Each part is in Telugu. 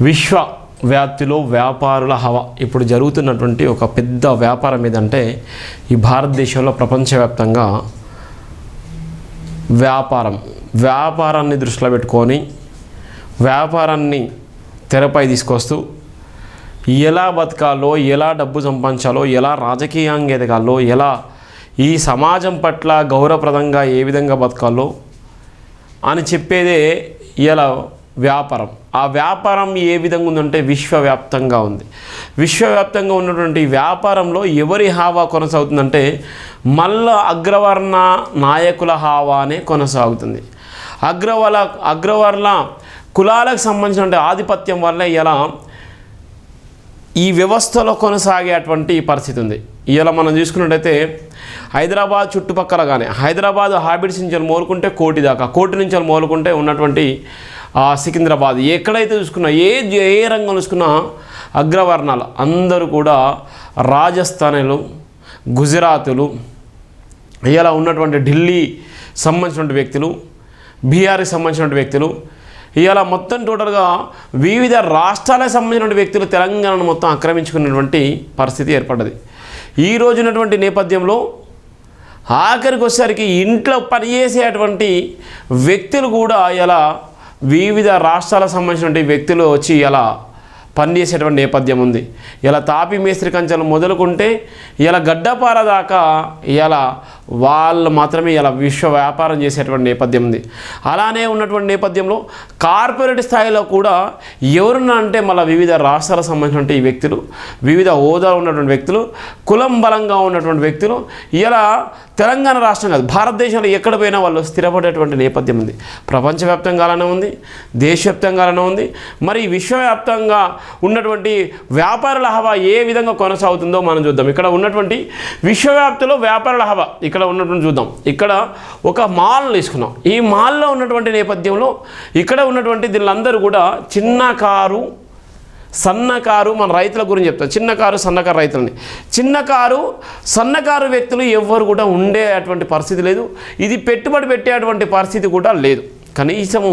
విశ్వవ్యాప్తిలో వ్యాపారుల హవా ఇప్పుడు జరుగుతున్నటువంటి ఒక పెద్ద వ్యాపారం ఏదంటే ఈ భారతదేశంలో ప్రపంచవ్యాప్తంగా వ్యాపారాన్ని దృష్టిలో పెట్టుకొని వ్యాపారాన్ని తెరపై తీసుకొస్తూ ఎలా బతకాలో, ఎలా డబ్బు సంపాదించాలో, ఎలా రాజకీయంగా ఎదగాలో, ఎలా ఈ సమాజం పట్ల గౌరవప్రదంగా ఏ విధంగా బతకాలో అని చెప్పేదే ఇలా వ్యాపారం. ఆ వ్యాపారం ఏ విధంగా ఉందంటే విశ్వవ్యాప్తంగా ఉంది. విశ్వవ్యాప్తంగా ఉన్నటువంటి వ్యాపారంలో ఎవరి హావా కొనసాగుతుందంటే మళ్ళా అగ్రవర్ణ నాయకుల హావానే కొనసాగుతుంది. అగ్రవర్ణ కులాలకు సంబంధించిన ఆధిపత్యం వల్ల ఇలా ఈ వ్యవస్థలో కొనసాగేటువంటి పరిస్థితి ఉంది. ఇలా మనం చూసుకున్నట్టయితే హైదరాబాద్ చుట్టుపక్కల కానీ హైదరాబాద్ హ్యాబిట్స్ నుంచి మోలుకుంటే కోటి దాకా, కోటి నుంచి మోలుకుంటే ఉన్నటువంటి సికింద్రాబాద్ ఎక్కడైతే చూసుకున్నా ఏ రంగం చూసుకున్నా అగ్రవర్ణాలు అందరూ కూడా రాజస్థానీలు, గుజరాతులు, ఇలా ఉన్నటువంటి ఢిల్లీ సంబంధించినటువంటి వ్యక్తులు, బీహార్కి సంబంధించినటువంటి వ్యక్తులు, ఇలా మొత్తం టోటల్గా వివిధ రాష్ట్రాలకు సంబంధించిన వ్యక్తులు తెలంగాణను మొత్తం ఆక్రమించుకున్నటువంటి పరిస్థితి ఏర్పడ్డది. ఈ రోజు ఉన్నటువంటి నేపథ్యంలో ఆఖరికి వచ్చేసరికి ఇంట్లో పనిచేసేటువంటి వ్యక్తులు కూడా ఇలా వివిధ రాష్ట్రాలకు సంబంధించిన వ్యక్తులు వచ్చి ఇలా పనిచేసేటువంటి నేపథ్యం ఉంది. ఇలా తాపి మేస్త్రి కంచెలు మొదలుకుంటే ఇలా గడ్డపార దాకా ఇలా వాళ్ళు మాత్రమే ఇలా విశ్వ వ్యాపారం చేసేటువంటి నేపథ్యం ఉంది. అలానే ఉన్నటువంటి నేపథ్యంలో కార్పొరేట్ స్థాయిలో కూడా ఎవరున్నా అంటే మళ్ళీ వివిధ రాష్ట్రాలకు సంబంధించినటువంటి ఈ వ్యక్తులు, వివిధ హోదాలో ఉన్నటువంటి వ్యక్తులు, కులం బలంగా ఉన్నటువంటి వ్యక్తులు ఇలా తెలంగాణ రాష్ట్రం కాదు భారతదేశంలో ఎక్కడ పోయినా వాళ్ళు స్థిరపడేటువంటి నేపథ్యం ఉంది. ప్రపంచవ్యాప్తంగానే ఉంది, దేశవ్యాప్తంగానే ఉంది. మరి విశ్వవ్యాప్తంగా ఉన్నటువంటి వ్యాపారుల హవా ఏ విధంగా కొనసాగుతుందో మనం చూద్దాం. ఇక్కడ ఉన్నటువంటి విశ్వవ్యాప్తిలో వ్యాపారుల హవా ఇక్కడ ఉన్నటువంటి చూద్దాం. ఇక్కడ ఒక మాల్ తీసుకున్నాం. ఈ మాల్లో ఉన్నటువంటి నేపథ్యంలో ఇక్కడ ఉన్నటువంటి దీళ్ళందరూ కూడా చిన్న కారు, సన్నకారు, మన రైతుల గురించి చెప్తాం. చిన్నకారు, సన్నకారు రైతులని, చిన్నకారు, సన్నకారు వ్యక్తులు ఎవ్వరు కూడా ఉండేటువంటి పరిస్థితి లేదు. ఇది పెట్టుబడి పెట్టేటువంటి పరిస్థితి కూడా లేదు. కనీసము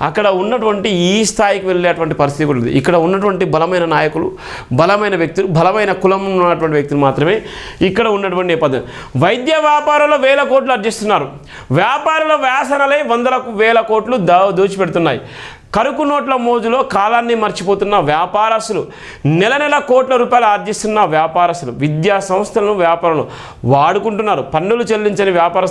అక్కడ ఉన్నటువంటి ఈ స్థాయికి వెళ్ళేటువంటి పరిస్థితి కూడా లేదు. ఇక్కడ ఉన్నటువంటి బలమైన నాయకులు, బలమైన వ్యక్తులు, బలమైన కులం ఉన్నటువంటి వ్యక్తులు మాత్రమే ఇక్కడ ఉన్నటువంటి నేపథ్యం. వైద్య వ్యాపారంలో వేల కోట్లు ఆర్జిస్తున్నారు. వ్యాపారుల వ్యాసనలే వేల కోట్లు దోచిపెడుతున్నాయి. కరుకు నోట్ల మోజులో కాలాన్ని మర్చిపోతున్న వ్యాపారస్తులు, నెల కోట్ల రూపాయలు ఆర్జిస్తున్న వ్యాపారస్తులు, విద్యా సంస్థలను వ్యాపారంలో వాడుకుంటున్నారు. పన్నులు చెల్లించని వ్యాపార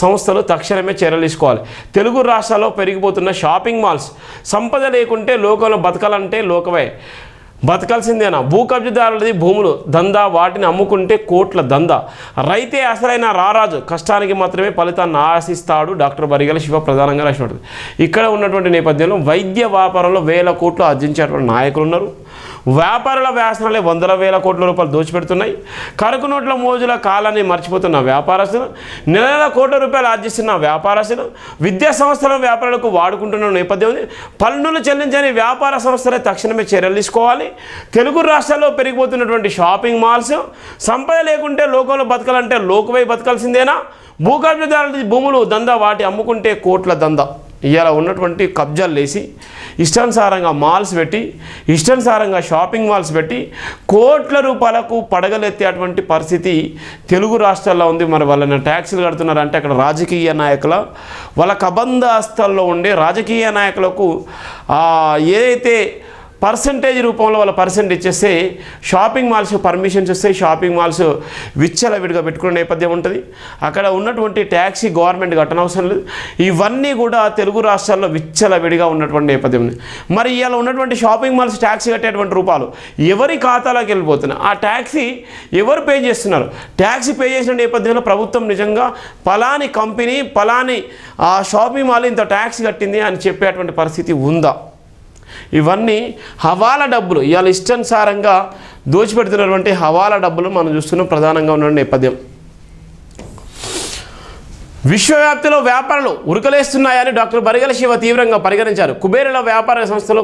సంస్థలు తక్షణమే చర్యలు తీసుకోవాలి. తెలుగు రాష్ట్రాల్లో పెరిగిపోతున్న షాపింగ్ మాల్స్, సంపద లేకుంటే లోకంలో బతకాలంటే లోకమే బతకాల్సిందేనా? భూ కబ్జాదారులది భూములు దందా, వాటిని అమ్ముకుంటే కోట్ల దందా. రైతే అసలైన రారాజు, కష్టానికి మాత్రమే ఫలితాన్ని ఆశిస్తాడు. డాక్టర్ బరిగల శివ ప్రధానంగా రాసినట్టు. ఇక్కడ ఉన్నటువంటి నేపథ్యంలో వైద్య వ్యాపారంలో వేల కోట్లు ఆర్జించేటువంటి నాయకులు ఉన్నారు. వ్యాపారుల వ్యాసనాలే వేల కోట్ల రూపాయలు దోచిపెడుతున్నాయి. కరుకు నోట్ల మోజుల కాలాన్ని మర్చిపోతున్న వ్యాపారస్తులు, నెల కోట్ల రూపాయలు ఆర్జిస్తున్న వ్యాపారస్తులు, విద్యా సంస్థల వ్యాపారాలకు వాడుకుంటున్న నేపథ్యం ఉంది. పన్నులు చెల్లించని వ్యాపార సంస్థలే తక్షణమే చర్యలు తీసుకోవాలి. తెలుగు రాష్ట్రాల్లో పెరిగిపోతున్నటువంటి షాపింగ్ మాల్స్, సంపద లేకుంటే లోకంలో బతకాలంటే లోకవై బతకాల్సిందేనా? భూ కబ్జాదారులది భూములు దందా, వాటి అమ్ముకుంటే కోట్ల దందా. ఇలా ఉన్నటువంటి కబ్జాలు లేసి ఇష్టానుసారంగా మాల్స్ పెట్టి, ఇష్టానుసారంగా షాపింగ్ మాల్స్ పెట్టి కోట్ల రూపాయలకు పడగలెత్తేటువంటి పరిస్థితి తెలుగు రాష్ట్రాల్లో ఉంది. మరి వాళ్ళని ట్యాక్సులు కడుతున్నారంటే అక్కడ రాజకీయ నాయకుల వాళ్ళ కబంధాస్తాల్లో ఉండే రాజకీయ నాయకులకు ఏదైతే పర్సంటేజ్ రూపంలో వాళ్ళ పర్సెంట్ ఇచ్చేస్తే షాపింగ్ మాల్స్ పర్మిషన్స్ వస్తాయి. షాపింగ్ మాల్స్ విచ్చలవిడిగా పెట్టుకునే నేపథ్యం ఉంటుంది. అక్కడ ఉన్నటువంటి ట్యాక్సీ గవర్నమెంట్ కట్టనవసరం లేదు. ఇవన్నీ కూడా తెలుగు రాష్ట్రాల్లో విచ్చలవిడిగా ఉన్నటువంటి నేపథ్యం ఉంది. మరి ఇలా ఉన్నటువంటి షాపింగ్ మాల్స్ ట్యాక్సీ కట్టేటువంటి రూపాయలు ఎవరి ఖాతాలోకి వెళ్ళిపోతున్నాయి? ఆ ట్యాక్సీ ఎవరు పే చేస్తున్నారు? ట్యాక్సీ పే చేసిన నేపథ్యంలో ప్రభుత్వం నిజంగా పలాని కంపెనీ, పలాని షాపింగ్ మాల్ ఇంత ట్యాక్సీ కట్టింది అని చెప్పేటువంటి పరిస్థితి ఉందా? ఇవన్నీ హవాలా డబ్బులు, ఇవాళ ఇష్టానుసారంగా దోచిపెడుతున్నటువంటి హవాలా డబ్బులు మనం చూస్తున్నాం ప్రధానంగా ఉన్న నేపథ్యం. విశ్వవ్యాప్తిలో వ్యాపారాలు ఉరకలేస్తున్నాయని డాక్టర్ బరిగల శివ తీవ్రంగా పరిగణించారు. కుబేరుల వ్యాపార సంస్థలో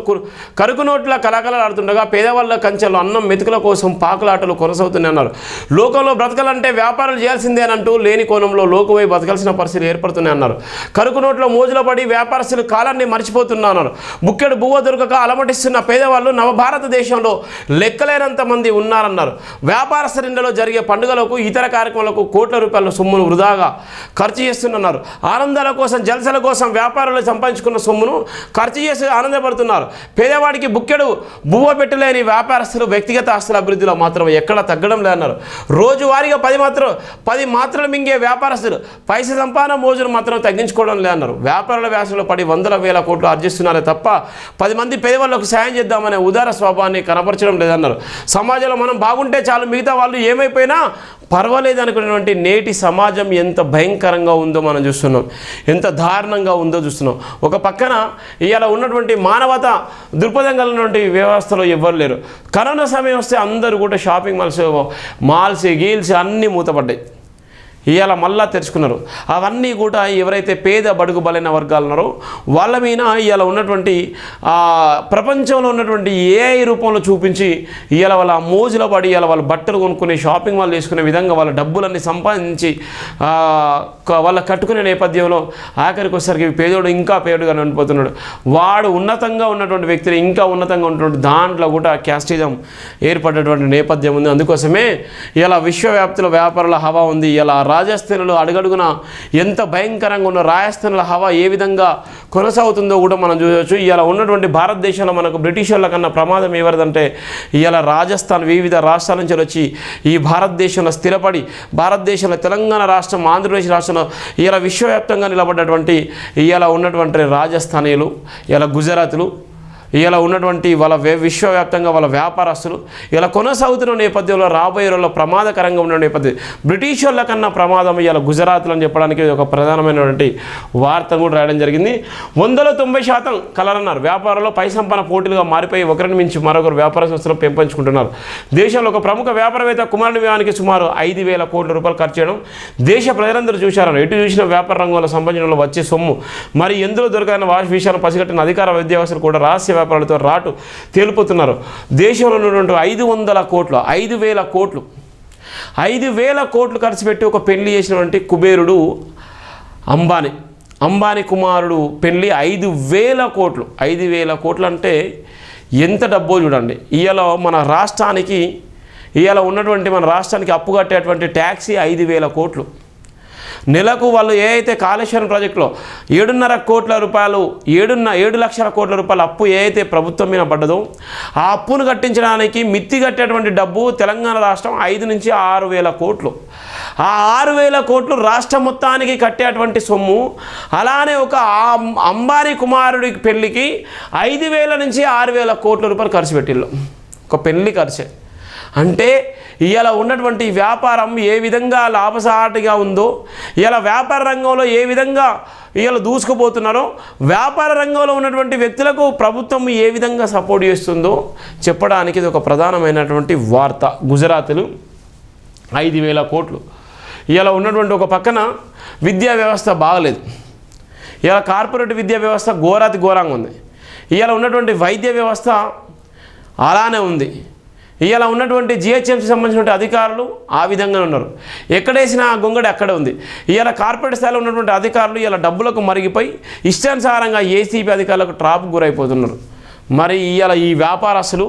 కరుకునోట్ల కలకలాడుతుండగా పేదవాళ్ళ కంచెలు అన్నం మెతుకుల కోసం పాకులాటలు కొనసాగుతున్నాయన్నారు. లోకంలో బ్రతకాలంటే వ్యాపారాలు చేయాల్సిందే అంటూ లేని కోణంలో లోకువై బతకాల్సిన పరిస్థితులు ఏర్పడుతున్నాయన్నారు. కరుకునోట్ల మోజులో పడి వ్యాపారస్తులు కాలాన్ని మర్చిపోతున్నారు. బుక్కెడు బువ్వ దొరకక అలమటిస్తున్న పేదవాళ్ళు నవభారతదేశంలో లెక్కలేనంత మంది ఉన్నారన్నారు. వ్యాపారస్తుల జరిగే పండుగలకు ఇతర కార్యక్రమాలకు కోట్ల రూపాయల సొమ్మును వృధాగా ఖర్చు చేస్తున్నారు. ఆనందాల కోసం జలసల కోసం వ్యాపారులు సంపాదించుకున్న సొమ్మును ఖర్చు చేసి ఆనందపడుతున్నారు. పేదవాడికి బుక్కెడు బువ్వ పెట్టలేని వ్యాపారస్తులు వ్యక్తిగత ఆస్తుల అభివృద్ధిలో మాత్రం ఎక్కడ తగ్గడం లేదన్నారు. రోజువారీగా 10 మాత్రలు మింగే వ్యాపారస్తులు పైసా సంపాదన మోజును మాత్రం తగ్గించుకోవడం లేదన్నారు. వ్యాపారుల వ్యాసంలో పడి వందల వేల కోట్లు ఆర్జిస్తున్నారే తప్ప 10 మంది పేదవాళ్ళకు సాయం చేద్దామనే ఉదార స్వభావాన్ని కనపరచడం లేదన్నారు. సమాజంలో మనం బాగుంటే చాలు, మిగతా వాళ్ళు ఏమైపోయినా పర్వాలేదు అనుకునేటువంటి నేటి సమాజం ఎంత భయంకరంగా ఉందో మనం చూస్తున్నాం, ఎంత దారుణంగా ఉందో చూస్తున్నాం. ఒక పక్కన ఇలా ఉన్నటువంటి మానవత దృక్పథం కలిగినటువంటి వ్యవస్థలో ఎవ్వరు లేరు. కరోనా సమయం వస్తే అందరూ కూడా షాపింగ్ మాల్స్ గీల్స్ అన్నీ మూతపడ్డాయి. ఇవాళ మళ్ళా తెరుచుకున్నారు. అవన్నీ కూడా ఎవరైతే పేద బడుగు బలైన వర్గాలు ఉన్నారో వాళ్ళ మీద ఇవాళ ఉన్నటువంటి ప్రపంచంలో ఉన్నటువంటి ఏఐ రూపంలో చూపించి ఇవాళ వాళ్ళ మోజులో పడి ఇవాళ వాళ్ళు బట్టలు కొనుక్కునే షాపింగ్ మాల్ చేసుకునే విధంగా వాళ్ళ డబ్బులన్నీ సంపాదించి వాళ్ళ కట్టుకునే నేపథ్యంలో ఆఖరికి వచ్చేసరికి పేదోడు ఇంకా పేదోడుగా ఉండిపోతున్నాడు. వాడు ఉన్నతంగా ఉన్నటువంటి వ్యక్తిని ఇంకా ఉన్నతంగా ఉన్నటువంటి దాంట్లో కూడా క్యాస్టిజం ఏర్పడేటువంటి నేపథ్యం ఉంది. అందుకోసమే ఇలా విశ్వవ్యాప్తిలో వ్యాపారుల హవా ఉంది. ఇలా రాజస్థాన్లో అడుగడుగున ఎంత భయంకరంగా ఉన్న రాజస్థాన్ల హవా ఏ విధంగా కొనసాగుతుందో కూడా మనం చూడవచ్చు. ఇలా ఉన్నటువంటి భారతదేశంలో మనకు బ్రిటిష్ వాళ్ళ కన్నా ప్రమాదం ఎవరిదంటే ఇలా రాజస్థాన్ వివిధ రాష్ట్రాల నుంచి వచ్చి ఈ భారతదేశంలో స్థిరపడి భారతదేశంలో తెలంగాణ రాష్ట్రం, ఆంధ్రప్రదేశ్ రాష్ట్రంలో ఇలా విశ్వవ్యాప్తంగా నిలబడ్డటువంటి ఇలా ఉన్నటువంటి రాజస్థానీయులు, ఇలా గుజరాత్లు, ఇలా ఉన్నటువంటి వాళ్ళ విశ్వవ్యాప్తంగా వాళ్ళ వ్యాపారస్తులు ఇలా కొనసాగుతున్న నేపథ్యంలో రాబోయే రోజుల్లో ప్రమాదకరంగా ఉన్న నేపథ్యం బ్రిటిష్ వాళ్ళ కన్నా ప్రమాదం ఇలా గుజరాత్లు అని చెప్పడానికి ఒక ప్రధానమైనటువంటి వార్తను కూడా రాయడం జరిగింది. 190% కలరన్నారు. వ్యాపారంలో పై సంపన్న పోటీలుగా మారిపోయి ఒకరిని మించి మరొకరు వ్యాపార సంస్థలు పెంపొంచుకుంటున్నారు. దేశంలో ఒక ప్రముఖ వ్యాపారవేత్త కుమారుని వ్యయానికి సుమారు 5,000 కోట్ల రూపాయలు ఖర్చు చేయడం దేశ ప్రజలందరూ చూశారు. ఎటు చూసిన వ్యాపార రంగంలో సంబంధించిన వచ్చే సొమ్ము మరి ఎందులో దొరకని విషయాన్ని పసిగట్టిన అధికార విద్యావస్థలు కూడా రహస్య వ్యాపారాలతో రాటు తేలిపోతున్నారు. దేశంలో ఉన్నటువంటి 500 కోట్లు 5,000 కోట్లు 5,000 కోట్లు ఖర్చు పెట్టి ఒక పెళ్లి చేసినటువంటి కుబేరుడు అంబానీ కుమారుడు పెళ్లి 5,000 కోట్లు 5,000 కోట్లు అంటే ఎంత డబ్బో చూడండి. ఇవాళ మన రాష్ట్రానికి మన రాష్ట్రానికి అప్పు కట్టేటువంటి ట్యాక్సీ 5,000 కోట్లు. నెలకు వాళ్ళు ఏ అయితే కాళేశ్వరం ప్రాజెక్టులో 7.5 కోట్ల రూపాయలు 7 లక్షల కోట్ల రూపాయల అప్పు ఏ అయితే ప్రభుత్వం మీద పడ్డదో ఆ అప్పును కట్టించడానికి మిత్తి కట్టేటువంటి డబ్బు తెలంగాణ రాష్ట్రం 5 నుంచి 6,000 కోట్లు. ఆ 6,000 కోట్లు రాష్ట్రం మొత్తానికి కట్టేటువంటి సొమ్ము. అలానే ఒక అంబానీ కుమారుడి పెళ్లికి 5,000 నుంచి 6,000 కోట్ల రూపాయలు ఖర్చు పెట్టిళ్ళు. ఒక పెళ్లి ఖర్చే అంటే ఇలా ఉన్నటువంటి వ్యాపారం ఏ విధంగా లాభసాటిగా ఉందో, ఇలా వ్యాపార రంగంలో ఏ విధంగా ఇలా దూసుకుపోతున్నారో, వ్యాపార రంగంలో ఉన్నటువంటి వ్యక్తులకు ప్రభుత్వం ఏ విధంగా సపోర్ట్ చేస్తుందో చెప్పడానికి ఇది ఒక ప్రధానమైనటువంటి వార్త. గుజరాత్లు 5,000 కోట్లు. ఇలా ఉన్నటువంటి ఒక పక్కన విద్యా వ్యవస్థ బాగలేదు. ఇలా కార్పొరేట్ విద్యా వ్యవస్థ ఘోరంగా ఉంది. ఇలా ఉన్నటువంటి వైద్య వ్యవస్థ అలానే ఉంది. ఇలా ఉన్నటువంటి జిహెచ్ఎంసీ సంబంధించిన అధికారులు ఆ విధంగా ఉన్నారు. ఎక్కడేసినా గొంగడి అక్కడే ఉంది. ఇలా కార్పొరేట్ స్థాయిలో ఉన్నటువంటి అధికారులు ఇలా డబ్బులకు మరిగిపోయి ఇష్టానుసారంగా ఏసీబీ అధికారులకు ట్రాప్కు గురైపోతున్నారు. మరి ఇవాళ ఈ వ్యాపారస్తులు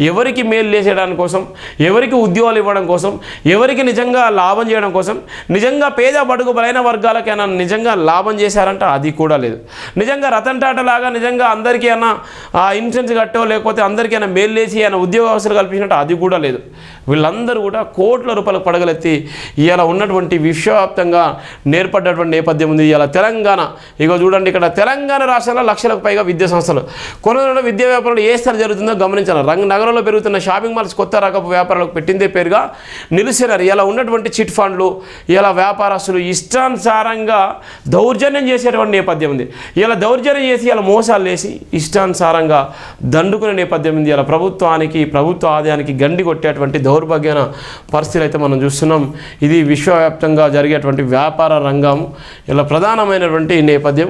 ఎవరికి మేలు చేసేయడానికి కోసం, ఎవరికి ఉద్యోగాలు ఇవ్వడం కోసం, ఎవరికి నిజంగా లాభం చేయడం కోసం, నిజంగా పేద బడుగు బలైన వర్గాలకైనా నిజంగా లాభం చేశారంటే అది కూడా లేదు. నిజంగా రతన్ టాటా లాగా నిజంగా అందరికీ అయినా ఇన్సూరెన్స్ కట్టో లేకపోతే అందరికైనా మేలు చేసి అయినా ఉద్యోగ అవసరాలు కల్పించినట్టు అది కూడా లేదు. వీళ్ళందరూ కూడా కోట్ల రూపాయలకు పడగలెత్తి ఇలా ఉన్నటువంటి విశ్వవ్యాప్తంగా నేర్పడ్డటువంటి నేపథ్యం ఉంది. ఇలా తెలంగాణ చూడండి, ఇక్కడ తెలంగాణ రాష్ట్రంలో లక్షలకు పైగా విద్యా సంస్థలు కొనుగోలు విద్యా వ్యాపారాలు ఏ స్థాయి జరుగుతుందో గమనించాలి. నగరంలో పెరుగుతున్న షాపింగ్ మాల్స్ కొత్త రకపు వ్యాపారాలకు పెట్టిందే పేరుగా నిలిచినారు. ఇలా ఉన్నటువంటి చిట్ ఫండ్లు, ఇలా వ్యాపారస్తులు ఇష్టానుసారంగా దౌర్జన్యం చేసేటువంటి నేపథ్యం ఉంది. ఇలా దౌర్జన్యం చేసి ఇలా మోసాలు వేసి ఇష్టానుసారంగా దండుకునే నేపథ్యం ఉంది. ఇలా ప్రభుత్వ ఆదాయానికి గండి కొట్టేటువంటి దౌర్భాగ్యమైన పరిస్థితులు అయితే మనం చూస్తున్నాం. ఇది విశ్వవ్యాప్తంగా జరిగేటువంటి వ్యాపార రంగం ఇలా ప్రధానమైనటువంటి నేపథ్యం.